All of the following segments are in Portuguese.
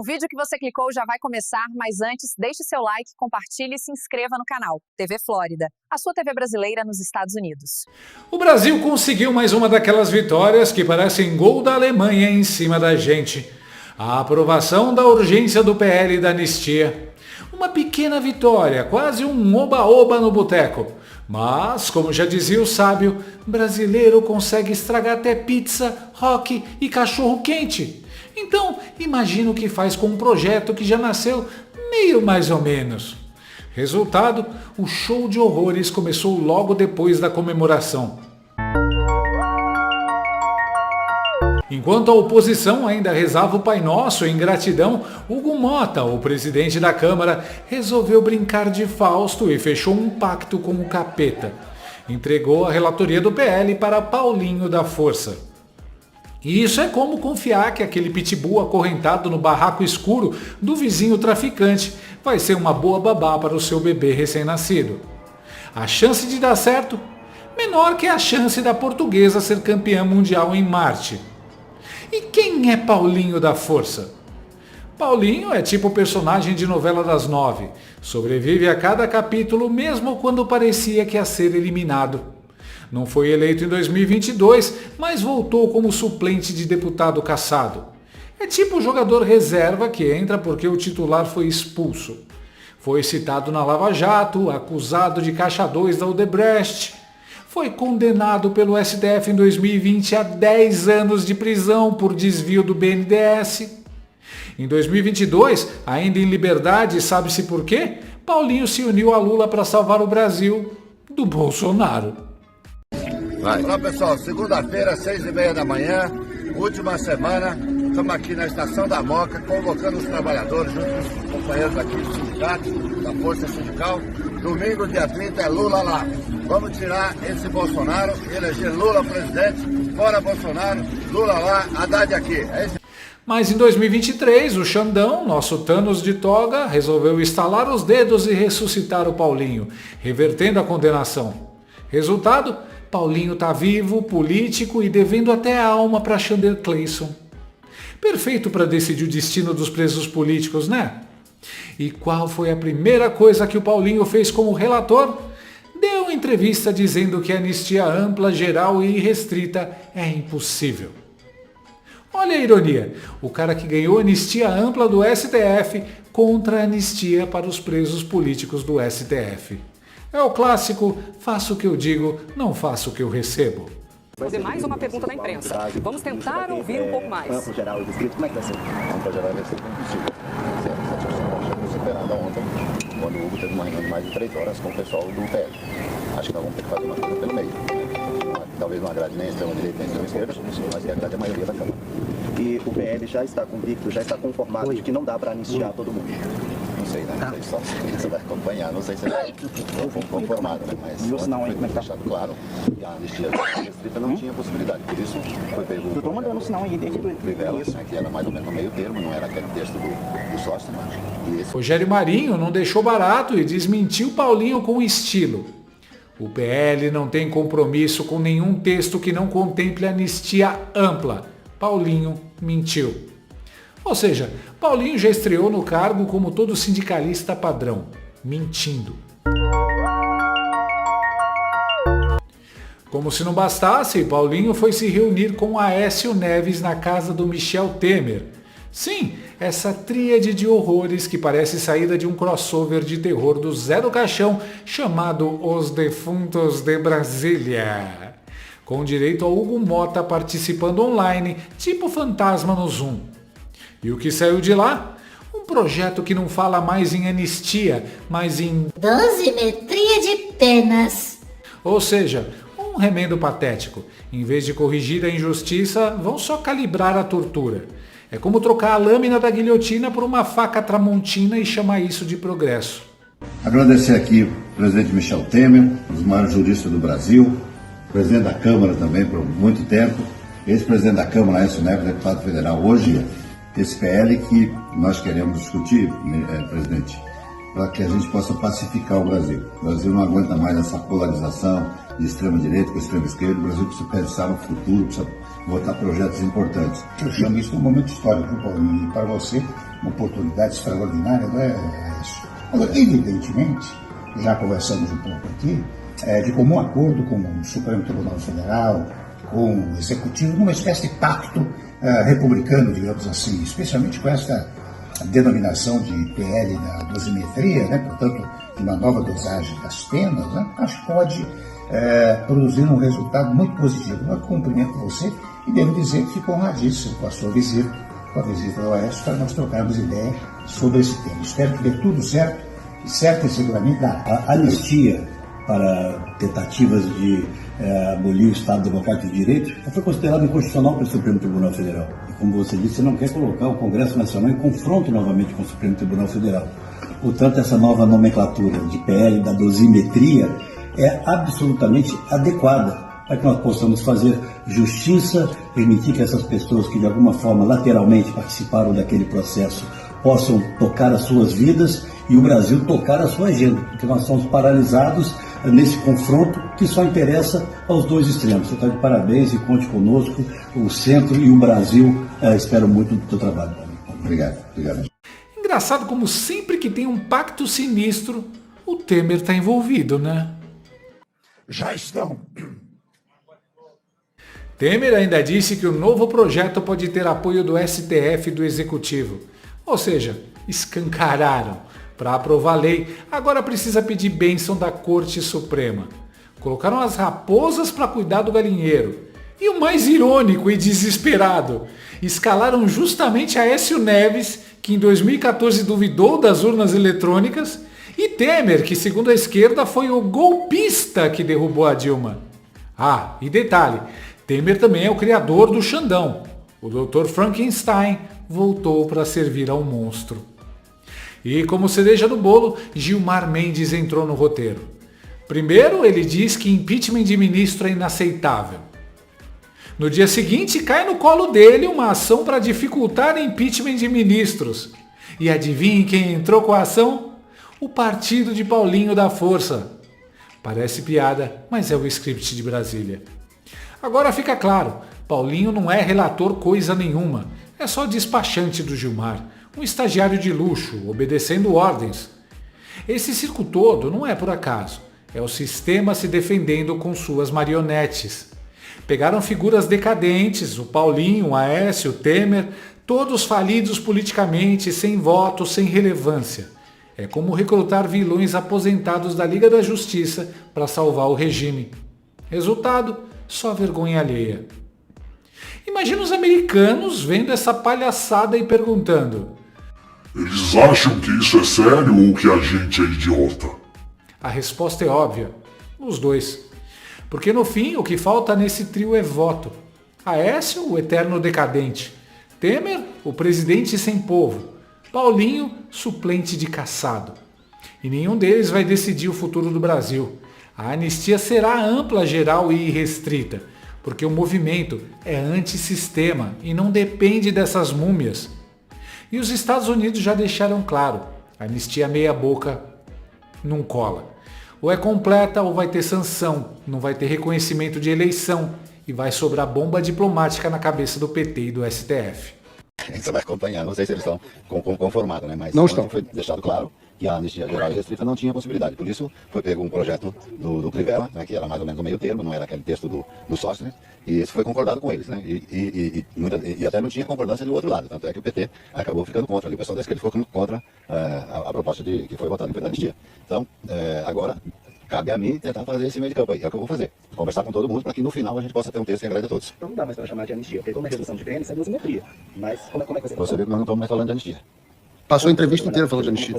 O vídeo que você clicou já vai começar, mas antes, deixe seu like, compartilhe e se inscreva no canal. TV Flórida, a sua TV brasileira nos Estados Unidos. O Brasil conseguiu mais uma daquelas vitórias que parecem gol da Alemanha em cima da gente. A aprovação da urgência do PL da anistia. Uma pequena vitória, quase um oba-oba no boteco. Mas, como já dizia o sábio, brasileiro consegue estragar até pizza, rock e cachorro quente. Então, imagina o que faz com um projeto que já nasceu meio mais ou menos. Resultado, o show de horrores começou logo depois da comemoração. Enquanto a oposição ainda rezava o Pai Nosso em gratidão, Hugo Mota, o presidente da Câmara, resolveu brincar de Fausto e fechou um pacto com o capeta. Entregou a relatoria do PL para Paulinho da Força. E isso é como confiar que aquele pitbull acorrentado no barraco escuro do vizinho traficante vai ser uma boa babá para o seu bebê recém-nascido. A chance de dar certo? Menor que a chance da portuguesa ser campeã mundial em Marte. E quem é Paulinho da Força? Paulinho é tipo personagem de novela das 9. Sobrevive a cada capítulo mesmo quando parecia que ia ser eliminado. Não foi eleito em 2022, mas voltou como suplente de deputado cassado. É tipo o jogador reserva que entra porque o titular foi expulso. Foi citado na Lava Jato, acusado de caixa 2 da Odebrecht. Foi condenado pelo STF em 2020 a 10 anos de prisão por desvio do BNDES. Em 2022, ainda em liberdade, sabe-se por quê? Paulinho se uniu a Lula para salvar o Brasil do Bolsonaro. Olá pessoal, segunda-feira, 6h30 da manhã, última semana, estamos aqui na Estação da Moca, convocando os trabalhadores, junto com os companheiros aqui do sindicato, da Força Sindical. Domingo, dia 30, é Lula lá. Vamos tirar esse Bolsonaro, eleger Lula presidente, fora Bolsonaro, Lula lá, Haddad aqui. Mas em 2023, o Xandão, nosso Thanos de toga, resolveu estalar os dedos e ressuscitar o Paulinho, revertendo a condenação. Resultado? Paulinho tá vivo, político e devendo até a alma para Xander Clayson. Perfeito para decidir o destino dos presos políticos, né? E qual foi a primeira coisa que o Paulinho fez como relator? Deu entrevista dizendo que a anistia ampla, geral e irrestrita é impossível. Olha a ironia, o cara que ganhou a anistia ampla do STF contra a anistia para os presos políticos do STF. É o clássico, faço o que eu digo, não faço o que eu recebo. Vou fazer mais uma pergunta da imprensa. Vamos tentar ouvir um pouco mais. Amplo, geral e descrito, como é que vai ser? Amplo, geral vai ser impossível. Certo, superando ontem, quando o Hugo teve uma reunião de mais de 3 horas com o pessoal do PL. Acho que nós vamos ter que fazer uma coisa pelo meio. Talvez não agrade nem a extrema-direita nem a extrema-esquerda, mas que agrade a maioria da Câmara. E o PL já está convicto, já está conformado de que não dá para anistiar todo mundo. Não sei, né? Não sei só se você vai acompanhar, não sei se vai conformado, né? Mas e o sinal aí, como é que tá? Deixado claro que a anistia restrita não tinha possibilidade, por isso foi pego. Eu estou mandando o sinal aí desde isso, né? Que era mais ou menos no meio termo, não era aquele texto do sócio, né? Rogério Marinho não deixou barato e desmentiu Paulinho com estilo. O PL não tem compromisso com nenhum texto que não contemple anistia ampla. Paulinho mentiu. Ou seja, Paulinho já estreou no cargo como todo sindicalista padrão, mentindo. Como se não bastasse, Paulinho foi se reunir com Aécio Neves na casa do Michel Temer. Sim, essa tríade de horrores que parece saída de um crossover de terror do Zé do Caixão chamado Os Defuntos de Brasília. Com direito a Hugo Mota participando online, tipo fantasma no Zoom. E o que saiu de lá? Um projeto que não fala mais em anistia, mas em dosimetria de penas. Ou seja, um remendo patético. Em vez de corrigir a injustiça, vão só calibrar a tortura. É como trocar a lâmina da guilhotina por uma faca tramontina e chamar isso de progresso. Agradecer aqui o presidente Michel Temer, um dos maiores juristas do Brasil, presidente da Câmara também por muito tempo, ex-presidente da Câmara, Aécio Neves, deputado federal hoje, esse PL que nós queremos discutir, presidente, para que a gente possa pacificar o Brasil. O Brasil não aguenta mais essa polarização de extrema-direita com extrema-esquerda. O Brasil precisa pensar no futuro, precisa votar projetos importantes. Eu chamo isso de um momento histórico, viu, Paulinho? E para você, uma oportunidade extraordinária, não é isso. Agora, evidentemente, já conversamos um pouco aqui, de comum acordo com o Supremo Tribunal Federal, com o Executivo, numa espécie de pacto republicano, digamos assim, especialmente com essa denominação de PL da dosimetria, né? Portanto, de uma nova dosagem das penas, né? Acho que pode produzir um resultado muito positivo. Eu cumprimento você e devo dizer que fico honradíssimo com a sua visita, com a visita ao Oeste, para nós trocarmos ideia sobre esse tema. Espero que dê tudo certo, e certo e seguramente dá. A anistia para tentativas de abolir o Estado Democrático de Direito já foi considerado inconstitucional pelo Supremo Tribunal Federal. E como você disse, você não quer colocar o Congresso Nacional em confronto novamente com o Supremo Tribunal Federal. Portanto, essa nova nomenclatura de PL da dosimetria é absolutamente adequada para que nós possamos fazer justiça, permitir que essas pessoas que de alguma forma lateralmente participaram daquele processo possam tocar as suas vidas e o Brasil tocar a sua agenda, porque nós somos paralisados nesse confronto que só interessa aos dois extremos. Você está de parabéns e conte conosco, o Centro e o Brasil. Espero muito do teu trabalho. Obrigado. Engraçado como sempre que tem um pacto sinistro, o Temer está envolvido, né? Já estão. Temer ainda disse que o novo projeto pode ter apoio do STF e do Executivo. Ou seja, escancararam. Para aprovar a lei, agora precisa pedir bênção da Corte Suprema. Colocaram as raposas para cuidar do galinheiro. E o mais irônico e desesperado, escalaram justamente Aécio Neves, que em 2014 duvidou das urnas eletrônicas, e Temer, que segundo a esquerda foi o golpista que derrubou a Dilma. Ah, e detalhe, Temer também é o criador do Xandão. O Dr. Frankenstein voltou para servir ao monstro. E como cereja do bolo, Gilmar Mendes entrou no roteiro. Primeiro, ele diz que impeachment de ministro é inaceitável. No dia seguinte, cai no colo dele uma ação para dificultar impeachment de ministros. E adivinhe quem entrou com a ação? O partido de Paulinho da Força. Parece piada, mas é o script de Brasília. Agora fica claro, Paulinho não é relator coisa nenhuma, é só despachante do Gilmar. Um estagiário de luxo, obedecendo ordens. Esse circo todo não é por acaso. É o sistema se defendendo com suas marionetes. Pegaram figuras decadentes, o Paulinho, o Aécio, o Temer, todos falidos politicamente, sem voto, sem relevância. É como recrutar vilões aposentados da Liga da Justiça para salvar o regime. Resultado, só vergonha alheia. Imagina os americanos vendo essa palhaçada e perguntando: eles acham que isso é sério ou que a gente é idiota? A resposta é óbvia. Os dois. Porque no fim o que falta nesse trio é voto. Aécio, o eterno decadente. Temer, o presidente sem povo. Paulinho, suplente de caçado. E nenhum deles vai decidir o futuro do Brasil. A anistia será ampla, geral e irrestrita. Porque o movimento é antissistema e não depende dessas múmias. E os Estados Unidos já deixaram claro, a anistia meia boca não cola. Ou é completa ou vai ter sanção, não vai ter reconhecimento de eleição e vai sobrar bomba diplomática na cabeça do PT e do STF. Você vai acompanhar, não sei se eles estão conformados, né? Mas não estão. Foi deixado claro que a anistia geral e restrita não tinha possibilidade. Por isso, foi pego um projeto do Crivella, né, que era mais ou menos o meio termo, não era aquele texto do Sóstenes, e isso foi concordado com eles, né? E até não tinha concordância do outro lado, tanto é que o PT acabou ficando contra. Ali, o pessoal da esquerda ficou contra a proposta que foi votada pela anistia. Então, agora, cabe a mim tentar fazer esse meio de campo aí, é o que eu vou fazer. Conversar com todo mundo para que no final a gente possa ter um texto que agrade a todos. Não dá mais para chamar de anistia, porque como é redução de penas, é dosimetria. Mas como é que você... Você vê que nós não estamos mais falando de anistia. Passou a entrevista inteira falando de anistia.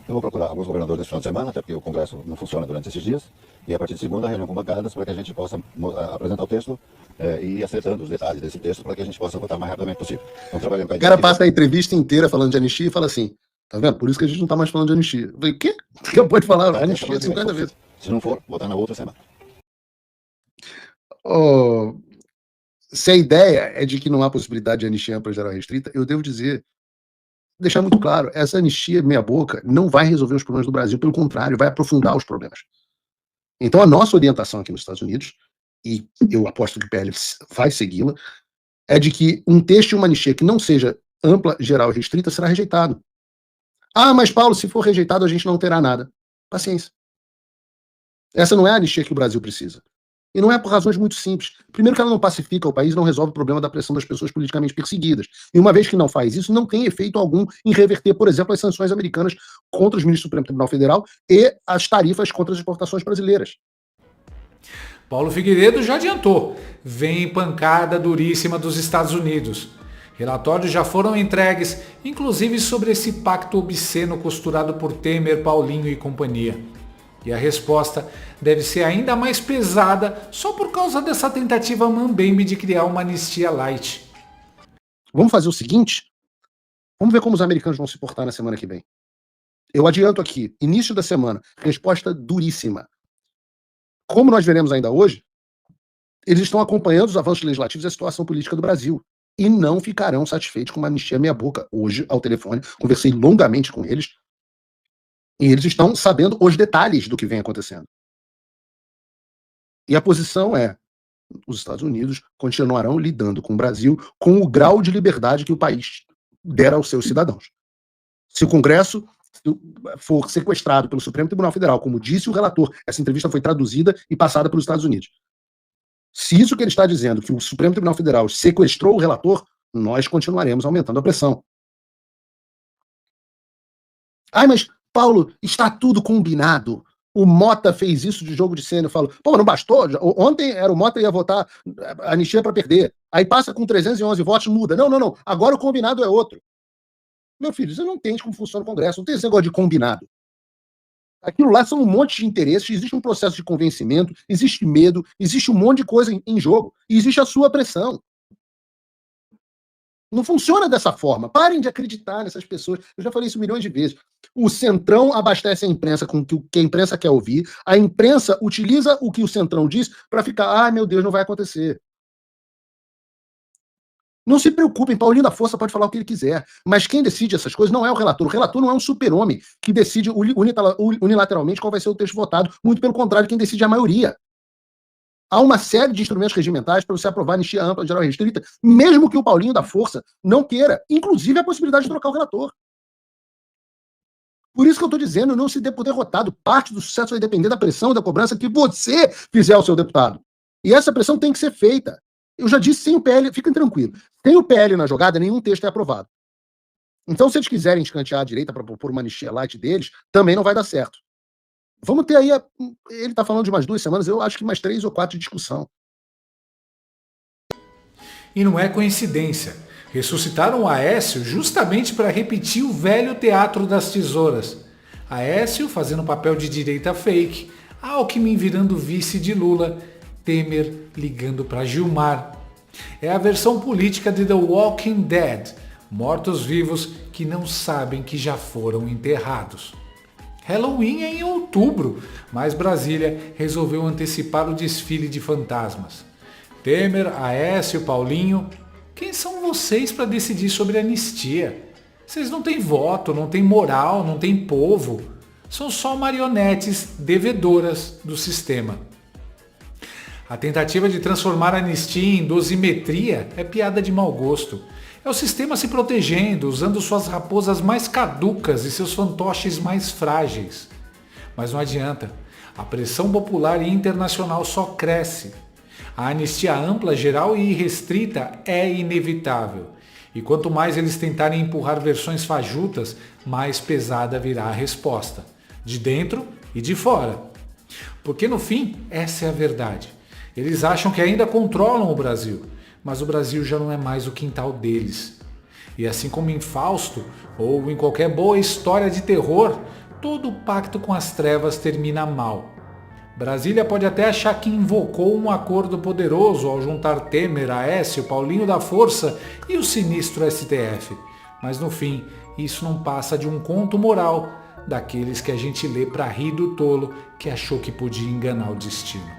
Eu vou procurar alguns governadores nesse final de semana, até porque o Congresso não funciona durante esses dias. E a partir de segunda, reunião com bancadas para que a gente possa apresentar o texto e ir acertando os detalhes desse texto para que a gente possa votar o mais rapidamente possível. Estamos trabalhando com a O cara passa a entrevista inteira falando de anistia e fala assim, tá vendo? Por isso que a gente não tá mais falando de anistia. Eu falei, o quê? Você acabou de falar anistia 50 vezes. Se não for, votar na outra semana. Se a ideia é de que não há possibilidade de anistia ampla, geral e restrita, eu devo dizer, deixar muito claro, essa anistia meia boca não vai resolver os problemas do Brasil, pelo contrário, vai aprofundar os problemas. Então a nossa orientação aqui nos Estados Unidos e eu aposto que o PL vai segui-la, é de que um texto de uma anistia que não seja ampla, geral e restrita será rejeitado. Ah, mas Paulo, se for rejeitado a gente não terá nada. Paciência. Essa não é a anistia que o Brasil precisa. E não é por razões muito simples. Primeiro que ela não pacifica o país, não resolve o problema da pressão das pessoas politicamente perseguidas. E uma vez que não faz isso, não tem efeito algum em reverter, por exemplo, as sanções americanas contra os ministros do Supremo Tribunal Federal e as tarifas contra as exportações brasileiras. Paulo Figueiredo já adiantou. Vem pancada duríssima dos Estados Unidos. Relatórios já foram entregues, inclusive sobre esse pacto obsceno costurado por Temer, Paulinho e companhia. E a resposta deve ser ainda mais pesada só por causa dessa tentativa mambembe de criar uma anistia light. Vamos fazer o seguinte? Vamos ver como os americanos vão se portar na semana que vem. Eu adianto aqui, início da semana, resposta duríssima. Como nós veremos ainda hoje, eles estão acompanhando os avanços legislativos e a situação política do Brasil. E não ficarão satisfeitos com uma anistia meia boca. Hoje, ao telefone, conversei longamente com eles. E eles estão sabendo os detalhes do que vem acontecendo. E a posição é: os Estados Unidos continuarão lidando com o Brasil com o grau de liberdade que o país der aos seus cidadãos. Se o Congresso for sequestrado pelo Supremo Tribunal Federal, como disse o relator, essa entrevista foi traduzida e passada pelos Estados Unidos. Se isso que ele está dizendo, que o Supremo Tribunal Federal sequestrou o relator, nós continuaremos aumentando a pressão. Ai, mas Paulo, está tudo combinado. O Mota fez isso de jogo de cena. Eu falo, pô, não bastou? Ontem era o Mota ia votar anistia para perder. Aí passa com 311 votos, muda. Não. Agora o combinado é outro. Meu filho, você não entende como funciona o Congresso. Não tem esse negócio de combinado. Aquilo lá são um monte de interesses. Existe um processo de convencimento, existe medo, existe um monte de coisa em jogo. E existe a sua pressão. Não funciona dessa forma. Parem de acreditar nessas pessoas. Eu já falei isso milhões de vezes. O Centrão abastece a imprensa com o que a imprensa quer ouvir. A imprensa utiliza o que o Centrão diz para ficar, ai meu Deus, não vai acontecer. Não se preocupem, Paulinho da Força pode falar o que ele quiser, mas quem decide essas coisas não é o relator. O relator não é um super-homem que decide unilateralmente qual vai ser o texto votado. Muito pelo contrário, quem decide é a maioria. Há uma série de instrumentos regimentais para você aprovar anistia ampla, geral e restrita, mesmo que o Paulinho da Força não queira, inclusive a possibilidade de trocar o relator. Por isso que eu estou dizendo, não se dê por derrotado. Parte do sucesso vai depender da pressão e da cobrança que você fizer ao seu deputado. E essa pressão tem que ser feita. Eu já disse, sem o PL, fiquem tranquilos, sem o PL na jogada, nenhum texto é aprovado. Então, se eles quiserem escantear a direita para propor uma anistia light deles, também não vai dar certo. Vamos ter aí, ele está falando de umas 2 semanas, eu acho que mais 3 ou 4 de discussão. E não é coincidência. Ressuscitaram o Aécio justamente para repetir o velho teatro das tesouras. Aécio fazendo papel de direita fake, Alckmin virando vice de Lula, Temer ligando para Gilmar. É a versão política de The Walking Dead, mortos-vivos que não sabem que já foram enterrados. Halloween é em outubro, mas Brasília resolveu antecipar o desfile de fantasmas. Temer, Aécio, Paulinho, quem são vocês para decidir sobre anistia? Vocês não têm voto, não têm moral, não têm povo. São só marionetes devedoras do sistema. A tentativa de transformar a anistia em dosimetria é piada de mau gosto. É o sistema se protegendo, usando suas raposas mais caducas e seus fantoches mais frágeis. Mas não adianta. A pressão popular e internacional só cresce. A anistia ampla, geral e irrestrita é inevitável. E quanto mais eles tentarem empurrar versões fajutas, mais pesada virá a resposta. De dentro e de fora. Porque no fim, essa é a verdade. Eles acham que ainda controlam o Brasil, mas o Brasil já não é mais o quintal deles. E assim como em Fausto, ou em qualquer boa história de terror, todo pacto com as trevas termina mal. Brasília pode até achar que invocou um acordo poderoso ao juntar Temer, Aécio, Paulinho da Força e o sinistro STF. Mas no fim, isso não passa de um conto moral daqueles que a gente lê para rir do tolo que achou que podia enganar o destino.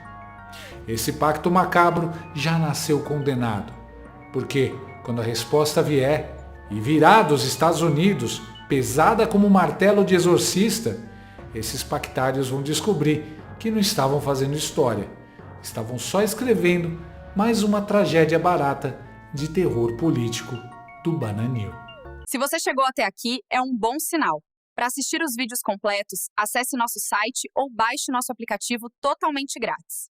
Esse pacto macabro já nasceu condenado. Porque quando a resposta vier, e virá dos Estados Unidos, pesada como um martelo de exorcista, esses pactários vão descobrir que não estavam fazendo história, estavam só escrevendo mais uma tragédia barata de terror político do Bananil. Se você chegou até aqui, é um bom sinal. Para assistir os vídeos completos, acesse nosso site ou baixe nosso aplicativo totalmente grátis.